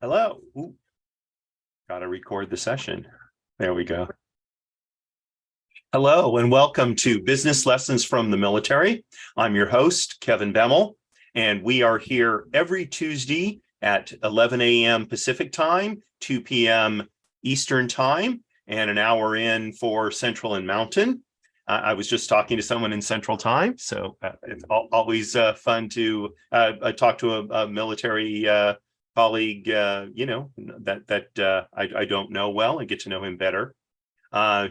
Hello. Ooh, gotta record the session. There we go. Hello and welcome to Business Lessons from the Military. I'm your host, Kevin Bemmel, and we are here every Tuesday at 11 a.m. Pacific time, 2 p.m. Eastern time, and an hour in for Central and Mountain. I was just talking to someone in Central Time, so it's always fun to talk to a military colleague, that I don't know well and get to know him better.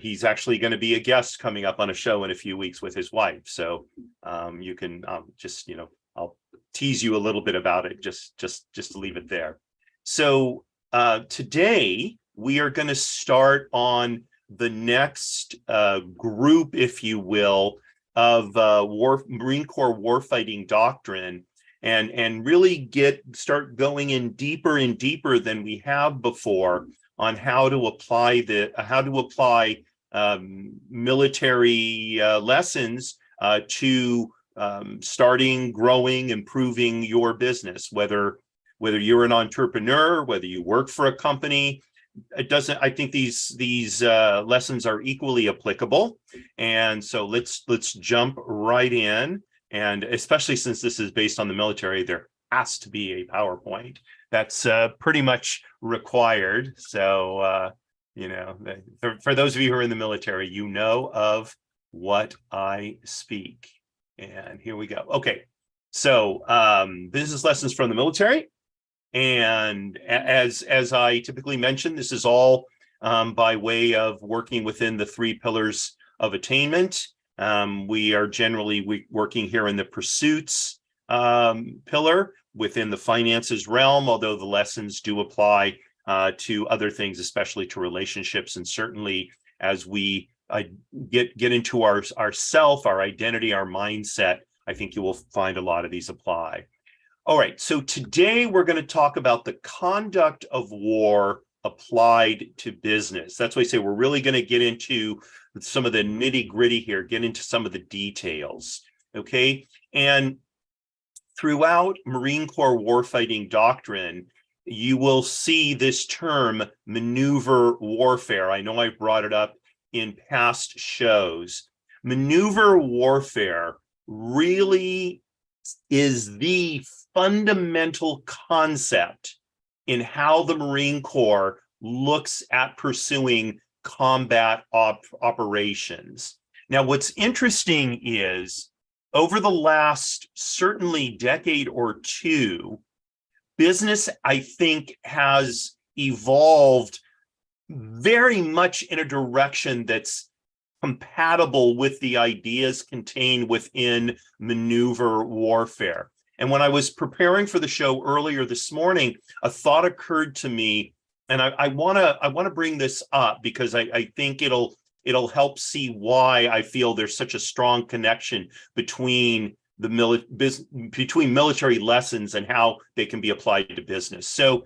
He's actually going to be a guest coming up on a show in a few weeks with his wife. So you can I'll tease you a little bit about it, just to leave it there. So today we are going to start on the next group, if you will, of Marine Corps warfighting doctrine, and really start going in deeper and deeper than we have before on how to apply military lessons to starting, growing, improving your business, whether you're an entrepreneur, whether you work for a company. I think these lessons are equally applicable. And so let's jump right in. And especially since this is based on the military, there has to be a PowerPoint. That's pretty much required. So, for those of you who are in the military, you know of what I speak. And here we go. Okay. So business lessons from the military. And as I typically mention, this is all by way of working within the 3 pillars of attainment. We are generally working here in the pursuits pillar within the finances realm, although the lessons do apply to other things, especially to relationships. And certainly as we get into our self, our identity, our mindset, I think you will find a lot of these apply. All right, so today we're going to talk about the conduct of war applied to business. That's why I say we're really going to get into some of the nitty-gritty here, get into some of the details, okay? And throughout Marine Corps warfighting doctrine, you will see this term, maneuver warfare. I know I brought it up in past shows. Maneuver warfare really is the fundamental concept in how the Marine Corps looks at pursuing combat operations. Now, what's interesting is over the last certainly decade or two, business, I think, has evolved very much in a direction that's compatible with the ideas contained within maneuver warfare. And when I was preparing for the show earlier this morning, a thought occurred to me, and I want to bring this up because I think it'll help see why I feel there's such a strong connection between between military lessons and how they can be applied to business. So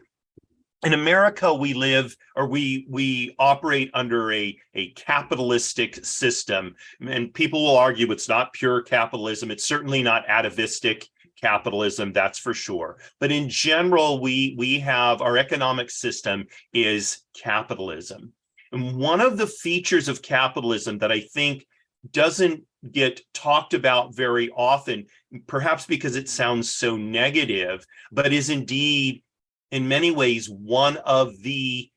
in America, we operate under a capitalistic system, and people will argue it's not pure capitalism. It's certainly not atavistic capitalism, that's for sure. But in general, we have our economic system is capitalism. And one of the features of capitalism that I think doesn't get talked about very often, perhaps because it sounds so negative, but is indeed in many ways one of the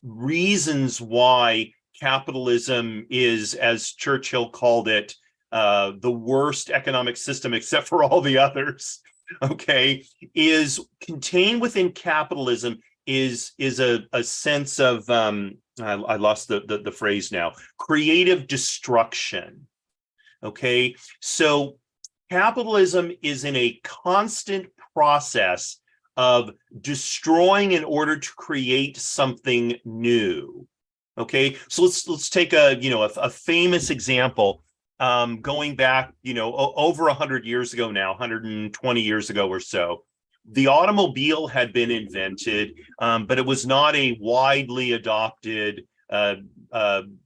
reasons why capitalism is, as Churchill called it, the worst economic system except for all the others, okay, is contained within capitalism is a sense of, I lost the phrase now, creative destruction, okay? So capitalism is in a constant process of destroying in order to create something new. Okay, so let's take a famous example, going back over 100 years ago now, 120 years ago or so. The automobile had been invented, but it was not a widely adopted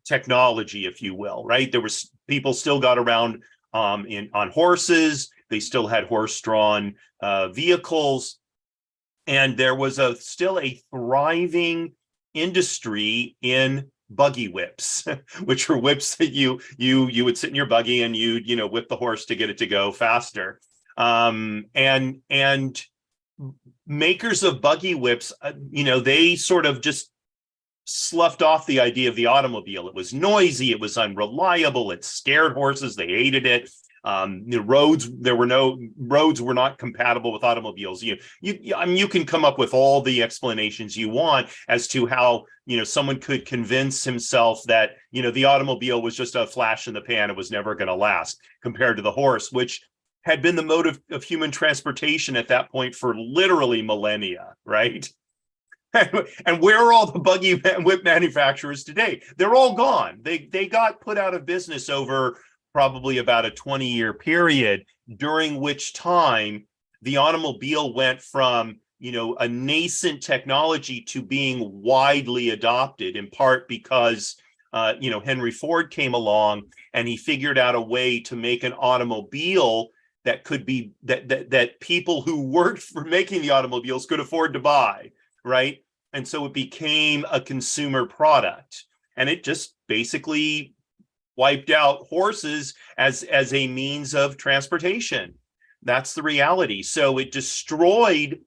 technology, if you will. Right, there was people still got around on horses. They still had horse-drawn vehicles. And there was still a thriving industry in buggy whips, which were whips that you would sit in your buggy and you whip the horse to get it to go faster. And makers of buggy whips, they sort of just sloughed off the idea of the automobile. It was noisy, it was unreliable, it scared horses, they hated it. The roads were not compatible with automobiles. You can come up with all the explanations you want as to how someone could convince himself that the automobile was just a flash in the pan, it was never going to last, compared to the horse, which had been the mode of human transportation at that point for literally millennia, right? And where are all the buggy whip manufacturers today? They're all gone. They got put out of business over probably about a 20-year period, during which time the automobile went from a nascent technology to being widely adopted, in part because Henry Ford came along and he figured out a way to make an automobile that could be that people who worked for making the automobiles could afford to buy, right? And so it became a consumer product, and it just basically wiped out horses as a means of transportation. That's the reality. So it destroyed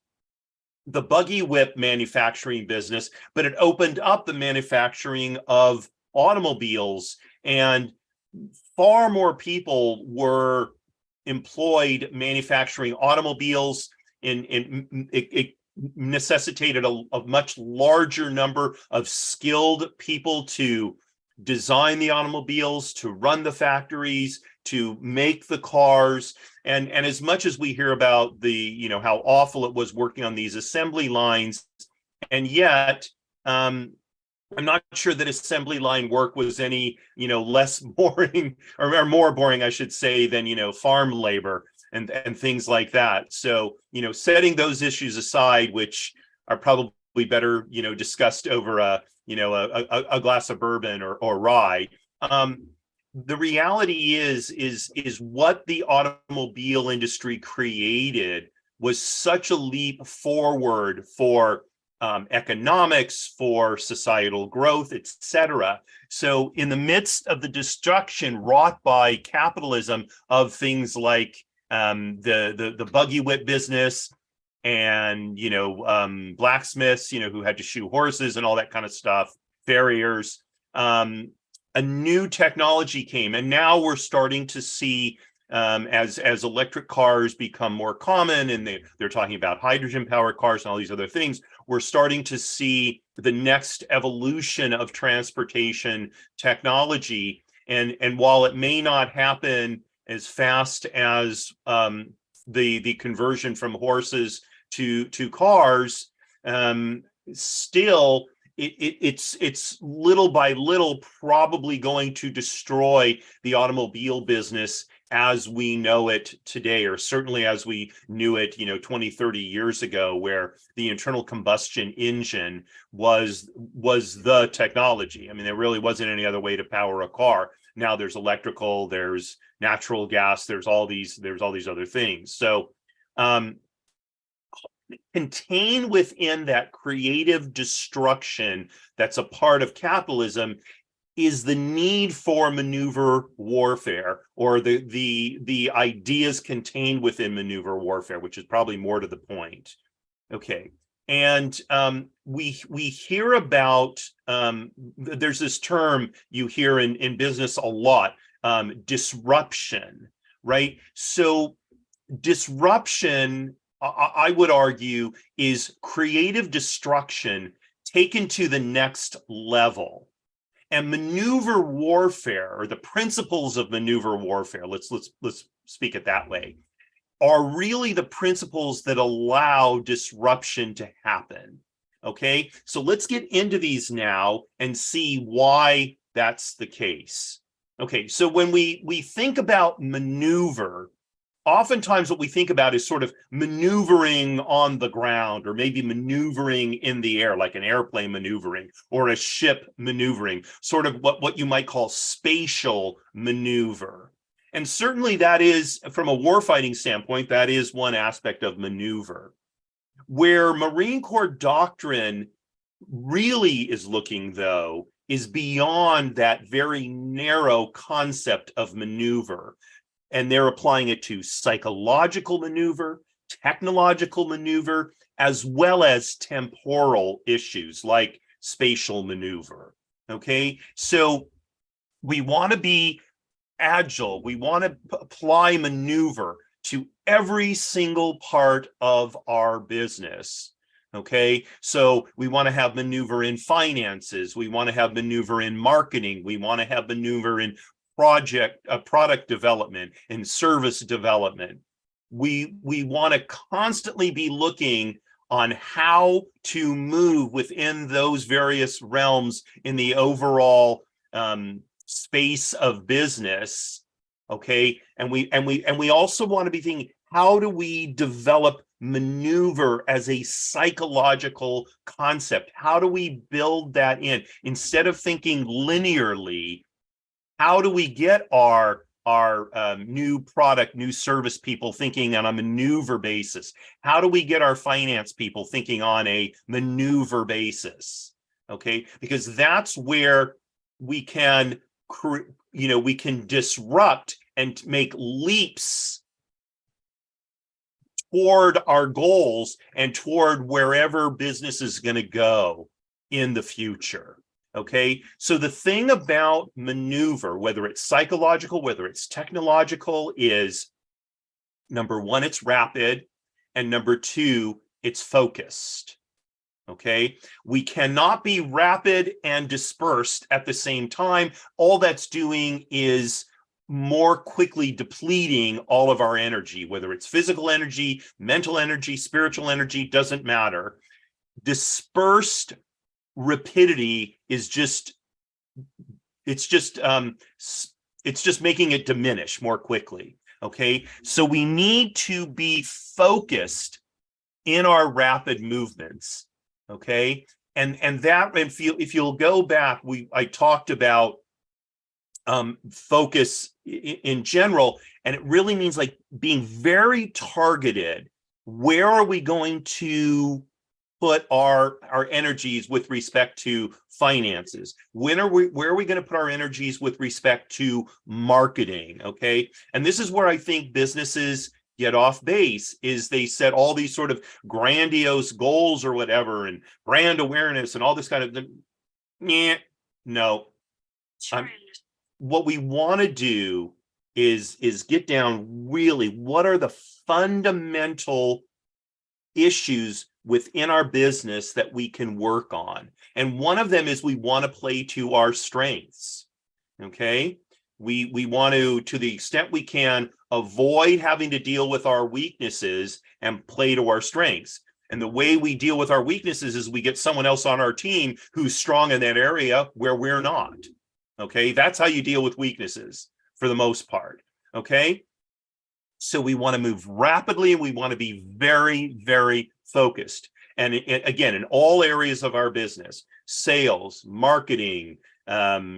the buggy whip manufacturing business, but it opened up the manufacturing of automobiles, and far more people were employed manufacturing automobiles. It necessitated a much larger number of skilled people to design the automobiles, to run the factories, to make the cars. And as much as we hear about the how awful it was working on these assembly lines, and yet I'm not sure that assembly line work was any less boring or more boring, I should say, than farm labor and things like that. So setting those issues aside, which are probably better discussed over a glass of bourbon or rye. The reality is what the automobile industry created was such a leap forward for economics, for societal growth, etc. So in the midst of the destruction wrought by capitalism of things like the buggy whip business and blacksmiths who had to shoe horses and all that kind of stuff, farriers, a new technology came, and now we're starting to see as electric cars become more common, and they're talking about hydrogen powered cars and all these other things, we're starting to see the next evolution of transportation technology. And while it may not happen as fast as the conversion from horses to cars, still it's little by little probably going to destroy the automobile business as we know it today, or certainly as we knew it 20, 30 years ago, where the internal combustion engine was the technology. I mean, there really wasn't any other way to power a car. Now there's electrical, there's natural gas, there's all these other things. So contained within that creative destruction that's a part of capitalism is the need for maneuver warfare, or the ideas contained within maneuver warfare, which is probably more to the point. Okay. And we hear about there's this term you hear in business a lot, disruption, right? So disruption, I would argue, is creative destruction taken to the next level. And maneuver warfare, or the principles of maneuver warfare, let's speak it that way, are really the principles that allow disruption to happen. Okay, so let's get into these now and see why that's the case. Okay, so when we think about maneuver, oftentimes what we think about is sort of maneuvering on the ground, or maybe maneuvering in the air, like an airplane maneuvering or a ship maneuvering, sort of what you might call spatial maneuver. And certainly that is, from a warfighting standpoint, that is one aspect of maneuver. Where Marine Corps doctrine really is looking, though, is beyond that very narrow concept of maneuver. And they're applying it to psychological maneuver, technological maneuver, as well as temporal issues like spatial maneuver. Okay, so we want to be agile. We want to apply maneuver to every single part of our business. Okay, so we want to have maneuver in finances. We want to have maneuver in marketing. We want to have maneuver in product development and service development. We want to constantly be looking on how to move within those various realms in the overall space of business. Okay, and we also want to be thinking, how do we develop maneuver as a psychological concept? How do we build that in? Instead of thinking linearly, how do we get our new product, new service people thinking on a maneuver basis? How do we get our finance people thinking on a maneuver basis? Okay, because that's where we can, we can disrupt and make leaps toward our goals and toward wherever business is going to go in the future. Okay, so the thing about maneuver, whether it's psychological, whether it's technological, is number one, it's rapid, and number two, it's focused. Okay, we cannot be rapid and dispersed at the same time. All that's doing is more quickly depleting all of our energy, whether it's physical energy, mental energy, spiritual energy, doesn't matter. Dispersed rapidity is just making it diminish more quickly. Okay, so we need to be focused in our rapid movements. Okay, and if you'll go back, I talked about focus in general, and it really means like being very targeted. Where are we going to put our energies with respect to finances? Where are we going to put our energies with respect to marketing? Okay, and this is where I think businesses get off base, is they set all these sort of grandiose goals or whatever, and brand awareness and all this kind of no. What we want to do is get down really, what are the fundamental issues within our business that we can work on? And one of them is we want to play to our strengths. Okay, we want to the extent we can, avoid having to deal with our weaknesses and play to our strengths. And the way we deal with our weaknesses is we get someone else on our team who's strong in that area where we're not. Okay, that's how you deal with weaknesses for the most part. Okay, so we want to move rapidly, and we want to be very, very focused. And again, in all areas of our business, sales, marketing,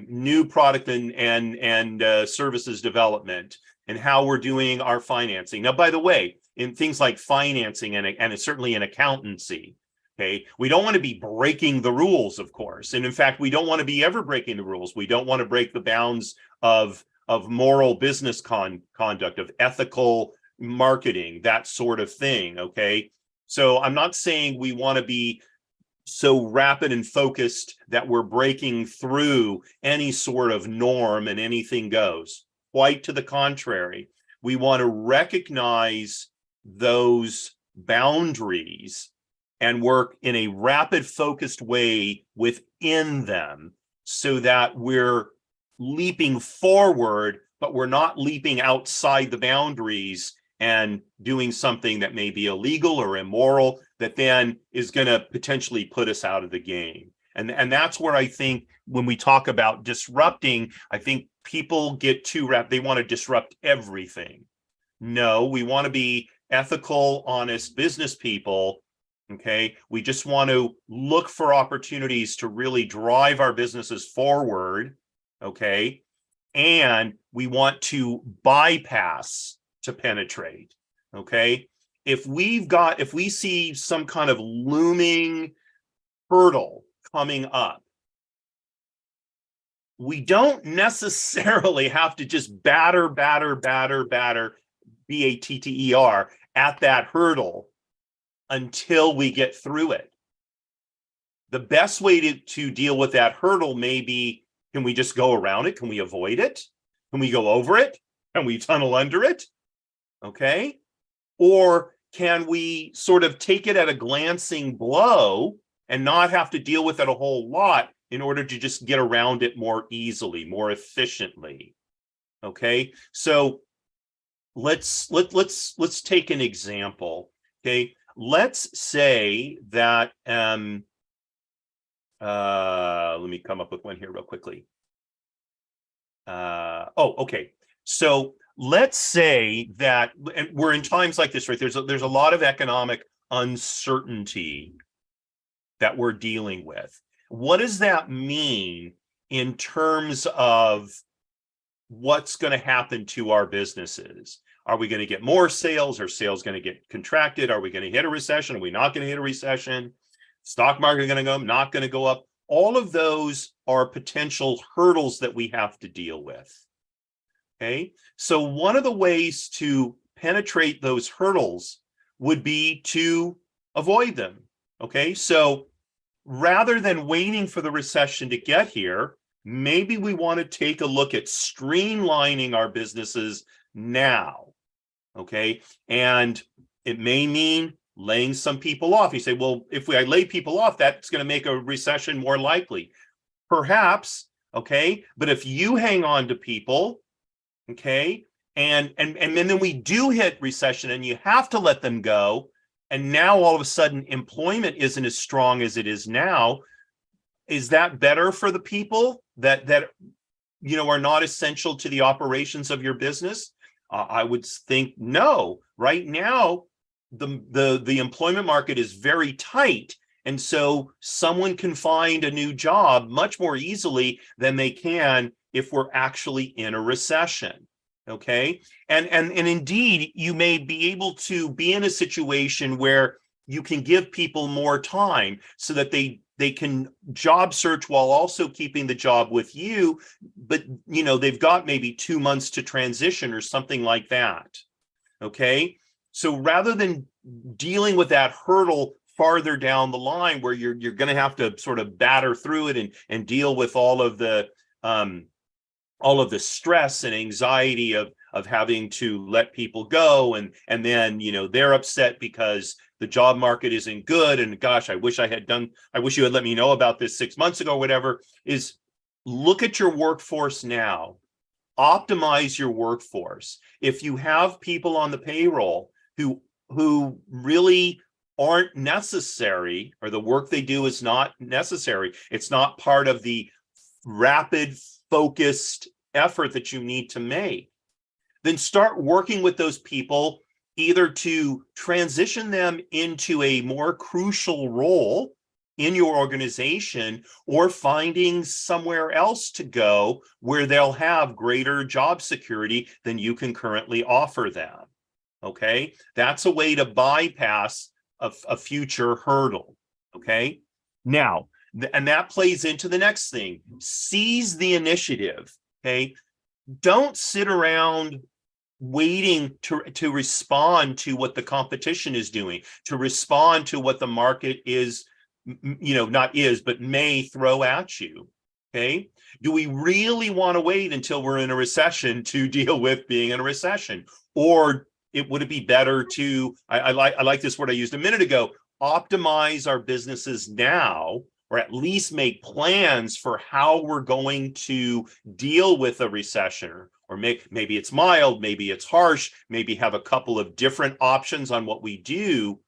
new product and services development, and how we're doing our financing. Now, by the way, in things like financing and certainly in accountancy, okay, we don't want to be breaking the rules, of course. And in fact, we don't want to be ever breaking the rules. We don't want to break the bounds of moral business conduct, of ethical marketing, that sort of thing. Okay, so I'm not saying we want to be so rapid and focused that we're breaking through any sort of norm and anything goes. Quite to the contrary, we want to recognize those boundaries and work in a rapid, focused way within them, so that we're leaping forward, but we're not leaping outside the boundaries and doing something that may be illegal or immoral that then is going to potentially put us out of the game. And that's where I think when we talk about disrupting, I think people get too rapid. They want to disrupt everything. No, we want to be ethical, honest business people. Okay, we just want to look for opportunities to really drive our businesses forward. Okay, and we want to bypass to penetrate. Okay, if we see some kind of looming hurdle coming up, we don't necessarily have to just batter, B-A-T-T-E-R, at that hurdle until we get through it. The best way to deal with that hurdle may be, can we just go around it? Can we avoid it? Can we go over it? Can we tunnel under it? Okay. Or can we sort of take it at a glancing blow and not have to deal with it a whole lot in order to just get around it more easily, more efficiently? Okay. So let's take an example. Okay. Let's say that let me come up with one here real quickly. Okay. So let's say that, and we're in times like this, right? There's a lot of economic uncertainty that we're dealing with. What does that mean in terms of what's going to happen to our businesses? Are we going to get more sales? Are sales going to get contracted? Are we going to hit a recession? Are we not going to hit a recession? Stock market going to go, not going to go up? All of those are potential hurdles that we have to deal with. Okay, so one of the ways to penetrate those hurdles would be to avoid them. Okay, so rather than waiting for the recession to get here, maybe we want to take a look at streamlining our businesses now. Okay, and it may mean laying some people off. You say, well, if I lay people off, that's going to make a recession more likely. Perhaps, okay, but if you hang on to people, okay, and then we do hit recession and you have to let them go, and now all of a sudden employment isn't as strong as it is now, is that better for the people that are not essential to the operations of your business? I would think no. Right now, the employment market is very tight, and so someone can find a new job much more easily than they can if we're actually in a recession. Okay, and indeed, you may be able to be in a situation where you can give people more time so that they can job search while also keeping the job with you, but they've got maybe 2 months to transition or something like that. Okay, so rather than dealing with that hurdle farther down the line where you're going to have to sort of batter through it and deal with all of the stress and anxiety of having to let people go, and then they're upset because the job market isn't good, and gosh, I wish you had let me know about this 6 months ago, whatever. Is look at your workforce now, optimize your workforce. If you have people on the payroll who really aren't necessary, or the work they do is not necessary, it's not part of the rapid focused effort that you need to make, then start working with those people either to transition them into a more crucial role in your organization, or finding somewhere else to go where they'll have greater job security than you can currently offer them. Okay, that's a way to bypass a future hurdle. Okay, now, and that plays into the next thing: seize the initiative. Okay, don't sit around waiting to respond to what the competition is doing, to respond to what the market is, but may throw at you. Okay, do we really want to wait until we're in a recession to deal with being in a recession? Or would it be better to, I like this word I used a minute ago, optimize our businesses now, or at least make plans for how we're going to deal with a recession, or maybe it's mild, maybe it's harsh, maybe have a couple of different options on what we do.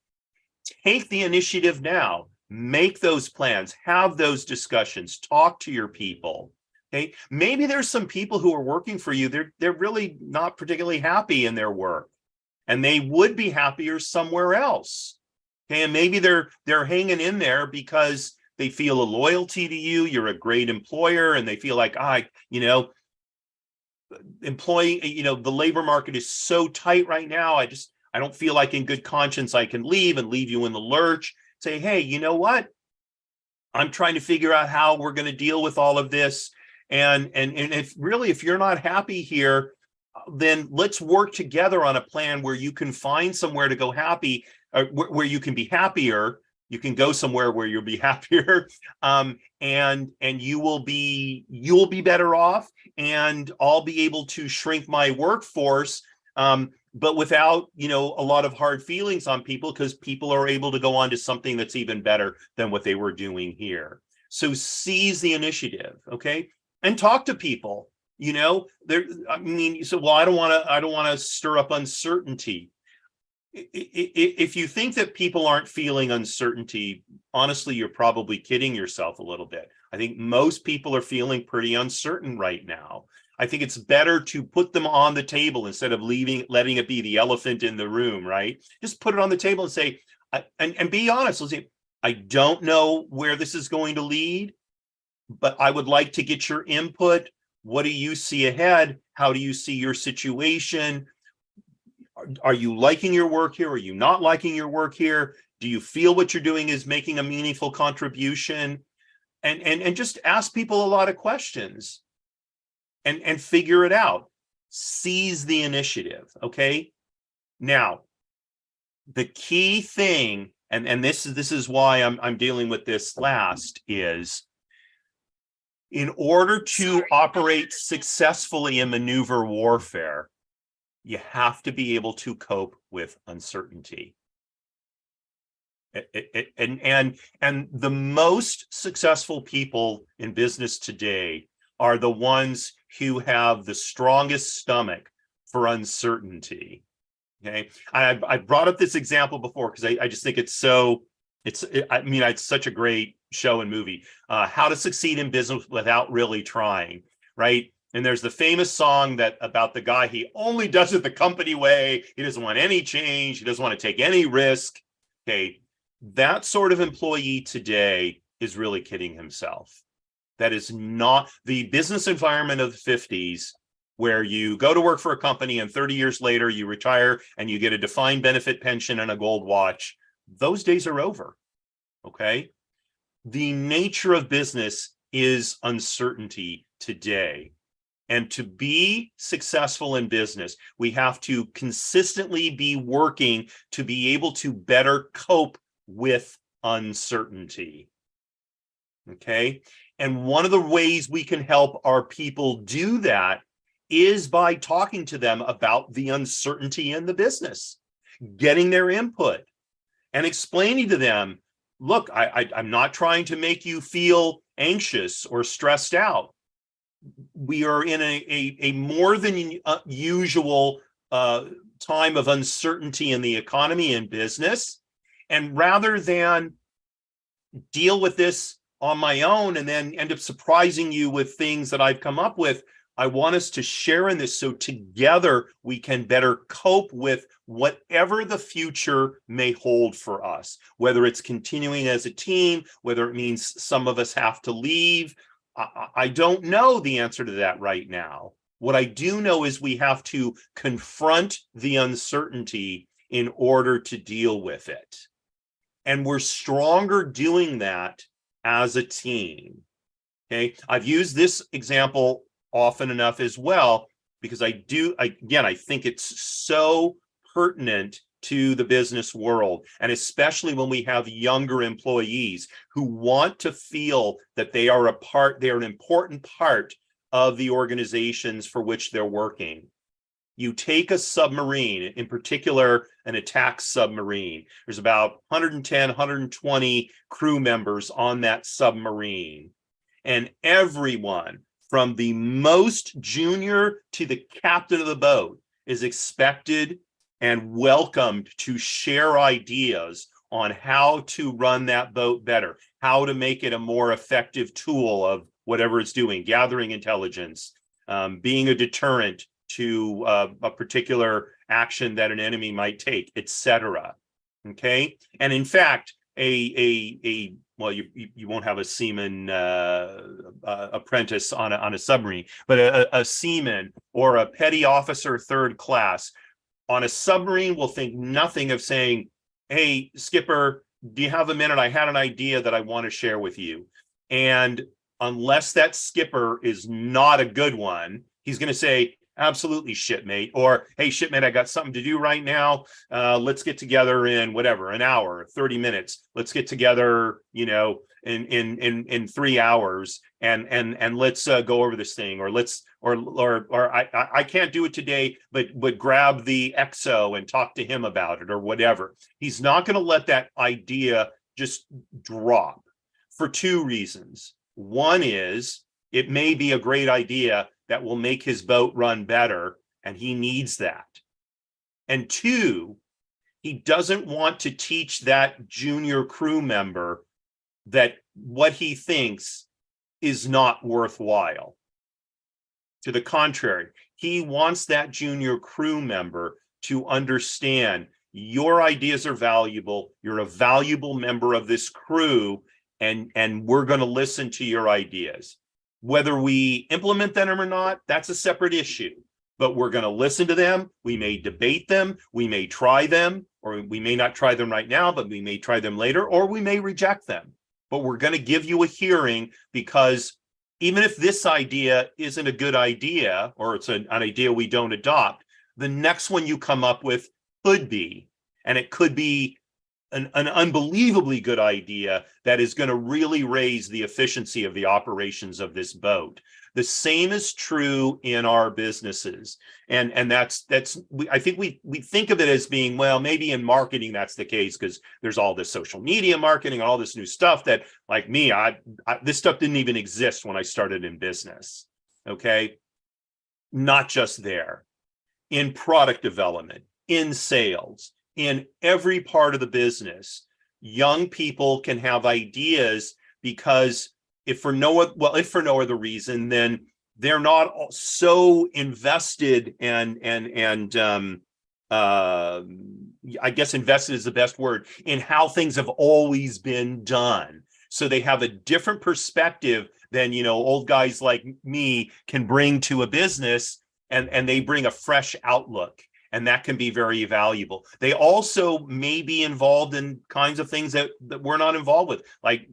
Take the initiative now, make those plans, have those discussions, talk to your people. Okay, maybe there's some people who are working for you, they're really not particularly happy in their work, and they would be happier somewhere else. Okay, and maybe they're hanging in there because they feel a loyalty to you, you're a great employer, and they feel like, the labor market is so tight right now, I don't feel like in good conscience I can leave and leave you in the lurch. Say, hey, you know what? I'm trying to figure out how we're going to deal with all of this. And if really, if you're not happy here, then let's work together on a plan where you can find somewhere to go happy, where you can be happier. You can go somewhere where you'll be happier, and you'll be better off, and I'll be able to shrink my workforce, but without a lot of hard feelings on people, because people are able to go on to something that's even better than what they were doing here. So seize the initiative, okay, and talk to people. So well, I don't want to stir up uncertainty. If you think that people aren't feeling uncertainty, honestly, you're probably kidding yourself a little bit. I think most people are feeling pretty uncertain right now. I think it's better to put them on the table instead of letting it be the elephant in the room, right? Just put it on the table and say, and be honest. Let's say, I don't know where this is going to lead, but I would like to get your input. What do you see ahead? How do you see your situation? Are you liking your work here? Are you not liking your work here? Do you feel what you're doing is making a meaningful contribution? And just ask people a lot of questions and figure it out. Seize the initiative, okay? Now, the key thing, and this is why I'm dealing with this last, is in order to operate successfully in maneuver warfare, you have to be able to cope with uncertainty. And the most successful people in business today are the ones who have the strongest stomach for uncertainty. Okay, I brought up this example before because I just think it's such a great show and movie. How to Succeed in Business Without Really Trying, right? And there's the famous song about the guy, he only does it the company way. He doesn't want any change. He doesn't want to take any risk. Okay, that sort of employee today is really kidding himself. That is not the business environment of the 50s, where you go to work for a company and 30 years later you retire and you get a defined benefit pension and a gold watch. Those days are over, okay? The nature of business is uncertainty today. And to be successful in business, we have to consistently be working to be able to better cope with uncertainty. Okay? And one of the ways we can help our people do that is by talking to them about the uncertainty in the business, getting their input, and explaining to them, look, I'm not trying to make you feel anxious or stressed out. We are in a more than usual time of uncertainty in the economy and business. And rather than deal with this on my own and then end up surprising you with things that I've come up with, I want us to share in this so together we can better cope with whatever the future may hold for us, whether it's continuing as a team, whether it means some of us have to leave. I don't know the answer to that right now. What I do know is we have to confront the uncertainty in order to deal with it. And we're stronger doing that as a team. Okay, I've used this example often enough as well, because I think it's so pertinent to the business world, and especially when we have younger employees who want to feel that they're an important part of the organizations for which they're working. You take a submarine, in particular, an attack submarine. There's about 110, 120 crew members on that submarine, and everyone from the most junior to the captain of the boat is expected and welcomed to share ideas on how to run that boat better, how to make it a more effective tool of whatever it's doing, gathering intelligence, being a deterrent to a particular action that an enemy might take, etc. Okay, and in fact, well, you won't have a seaman apprentice on a submarine, but a seaman or a petty officer third class On a submarine, we'll think nothing of saying, hey, skipper, do you have a minute? I had an idea that I want to share with you. And unless that skipper is not a good one, he's going to say, absolutely, shipmate, or hey, shipmate, I got something to do right now. Let's get together in whatever, an hour, 30 minutes. Let's get together, in 3 hours and let's go over this thing, or let's or I can't do it today, but grab the XO and talk to him about it or whatever. He's not going to let that idea just drop for two reasons. One is it may be a great idea that will make his boat run better, and he needs that. And two, he doesn't want to teach that junior crew member that what he thinks is not worthwhile. To the contrary, he wants that junior crew member to understand your ideas are valuable. You're a valuable member of this crew, and we're going to listen to your ideas. Whether we implement them or not, that's a separate issue. But we're going to listen to them. We may debate them. We may try them, or we may not try them right now, but we may try them later, or we may reject them. But we're going to give you a hearing, because even if this idea isn't a good idea, or it's an idea we don't adopt, the next one you come up with could be, and it could be an unbelievably good idea that is going to really raise the efficiency of the operations of this boat. The same is true in our businesses. And I think we think of it as being, well, maybe in marketing that's the case, because there's all this social media marketing and all this new stuff that, like me, this stuff didn't even exist when I started in business. Okay. Not just there. In product development, in sales, in every part of the business, young people can have ideas, because if for no other reason, then they're not so invested and I guess invested is the best word, in how things have always been done. So they have a different perspective than, old guys like me can bring to a business, and they bring a fresh outlook. And that can be very valuable. They also may be involved in kinds of things that we're not involved with, like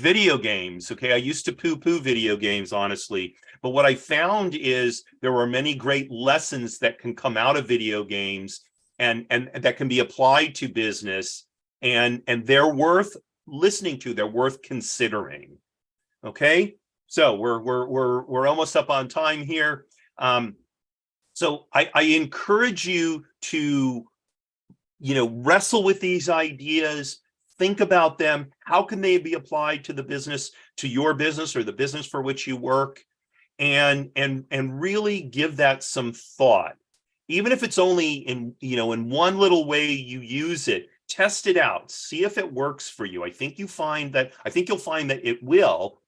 video games. Okay, I used to poo-poo video games, honestly. But what I found is there were many great lessons that can come out of video games, and that can be applied to business, and they're worth listening to. They're worth considering. Okay, so we're almost up on time here. So I encourage you to, wrestle with these ideas, think about them. How can they be applied to the business, to your business or the business for which you work, and really give that some thought. Even if it's only in one little way you use it, test it out, see if it works for you. I think you'll find that it will.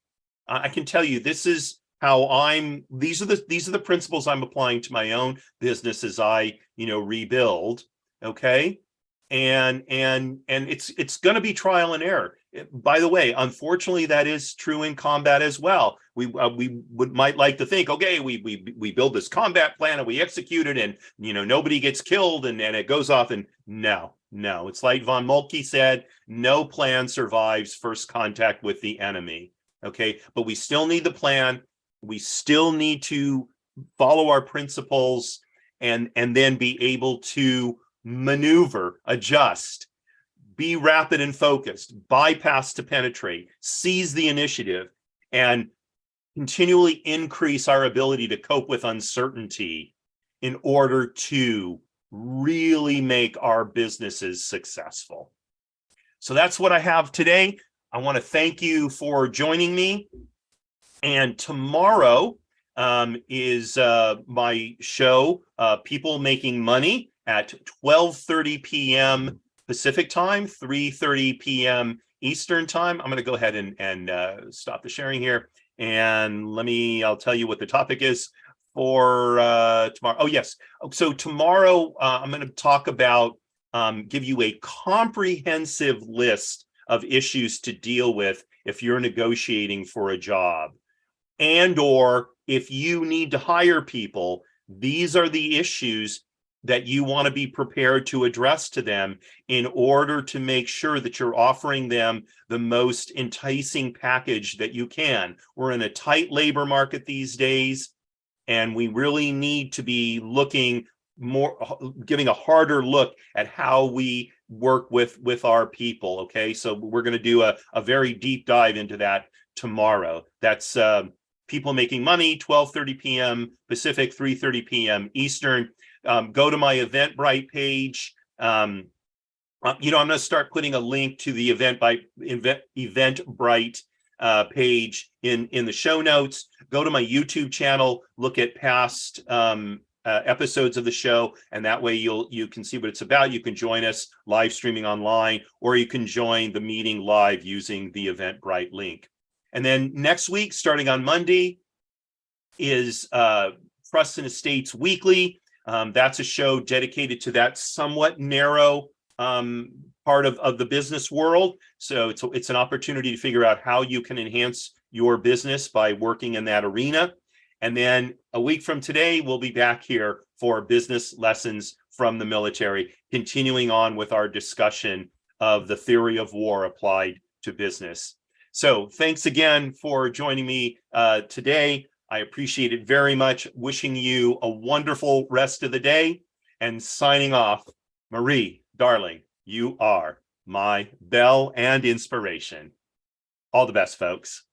I can tell you, this is how these are the principles I'm applying to my own business as I, rebuild. Okay. And it's going to be trial and error. By the way, unfortunately, that is true in combat as well. We might like to think, okay, we build this combat plan and we execute it, and nobody gets killed, and it goes off. And no, it's like von Moltke said, no plan survives first contact with the enemy. Okay, but we still need the plan. We still need to follow our principles, and then be able to maneuver, adjust, be rapid and focused, bypass to penetrate, seize the initiative, and continually increase our ability to cope with uncertainty in order to really make our businesses successful. So that's what I have today. I want to thank you for joining me. And tomorrow is my show, People Making Money, at 12:30 p.m. Pacific time, 3:30 p.m. Eastern time. I'm going to go ahead and stop the sharing here. And I'll tell you what the topic is for tomorrow. Oh, yes. So tomorrow I'm going to talk about, give you a comprehensive list of issues to deal with if you're negotiating for a job. And or if you need to hire people, these are the issues that you want to be prepared to address to them in order to make sure that you're offering them the most enticing package that you can. We're in a tight labor market these days, and we really need to be looking more, giving a harder look at how we work with our people. Okay, so we're going to do a very deep dive into that tomorrow. That's People Making Money, 12:30 p.m. Pacific, 3:30 p.m. Eastern. Go to my Eventbrite page. I'm going to start putting a link to the Eventbrite page in the show notes. Go to my YouTube channel, look at past episodes of the show, and that way you can see what it's about. You can join us live streaming online, or you can join the meeting live using the Eventbrite link. And then next week, starting on Monday, is Trusts and Estates Weekly. That's a show dedicated to that somewhat narrow part of the business world. So it's an opportunity to figure out how you can enhance your business by working in that arena. And then a week from today, we'll be back here for Business Lessons from the Military, continuing on with our discussion of the theory of war applied to business. So thanks again for joining me today. I appreciate it very much. Wishing you a wonderful rest of the day, and signing off. Marie, darling, you are my bell and inspiration. All the best, folks.